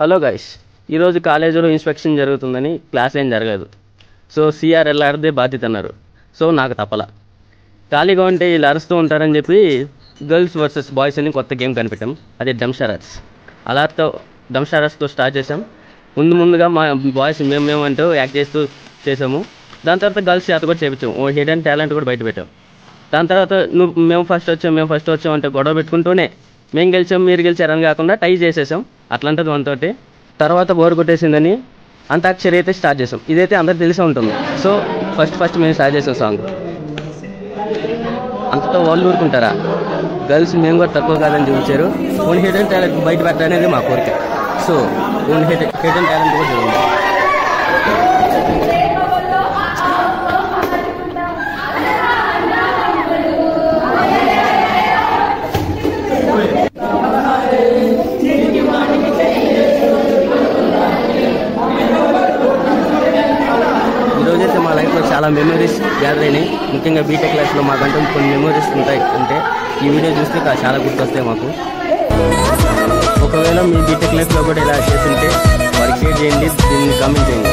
Hello guys, ఈరోజు కాలేజీలో inspection జరుగుతుందని క్లాస్ ఏం జరగలేదు. సో సిఆర్ఎల్ఆర్దే బాధ్యత అన్నారు. సో నాకు తప్పల. ఖాళీగా ఉంటే వీళ్ళు అరుస్తూ ఉంటారని చెప్పి గర్ల్స్ వర్సెస్ బాయ్స్ అని కొత్త గేమ్ కనిపెట్టాం. అదే డంషారర్స్. అలాతో డంషారర్స్తో స్టార్ట్ చేసాం. ముందుగా మా బాయ్స్ మేము అంటూ యాక్ట్ చేస్తూ చేసాము. దాని తర్వాత గర్ల్స్ చేత కూడా చేపించాము. ఓ హిడెన్ టాలెంట్ కూడా బయట పెట్టాం. దాని తర్వాత మేము ఫస్ట్ వచ్చాం అంటే గొడవ పెట్టుకుంటూనే మేము గెలిచాం మీరు గెలిచారని కాకుండా టై చేసేసాం. అట్లాంటిది మనతోటి. తర్వాత బోర్ కొట్టేసిందని అంతాక్షరి అయితే స్టార్ట్ చేసాం. ఇదైతే అందరికి తెలిసే ఉంటుంది. సో ఫస్ట్ మేము స్టార్ట్ చేసాం సాంగ్. అంతతో వాళ్ళు ఊరుకుంటారా? గర్ల్స్ మేము కూడా తక్కువ కాదని చూపించారు. ఓన్ హిడెన్ టాలెంట్ బయట పెట్టాలనేది మా కోరిక. సో ఓన్ హిడెన్ టాలెంట్ కూడా జరిగింది. ఈరోజైతే మా లైఫ్లో చాలా మెమరీస్ గ్యాదర్ అయినాయి. ముఖ్యంగా బీటెక్ క్లాస్లో మాకంటూ కొన్ని మెమరీస్ ఉంటాయి. అంటే ఈ వీడియో చూస్తే చాలా గుర్తొస్తాయి మాకు. ఒకవేళ మీ బీటెక్ లైఫ్లో కూడా ఇలా చేస్తుంటే వారికి షేర్ చేయండి, దీన్ని కామెంట్ చేయండి.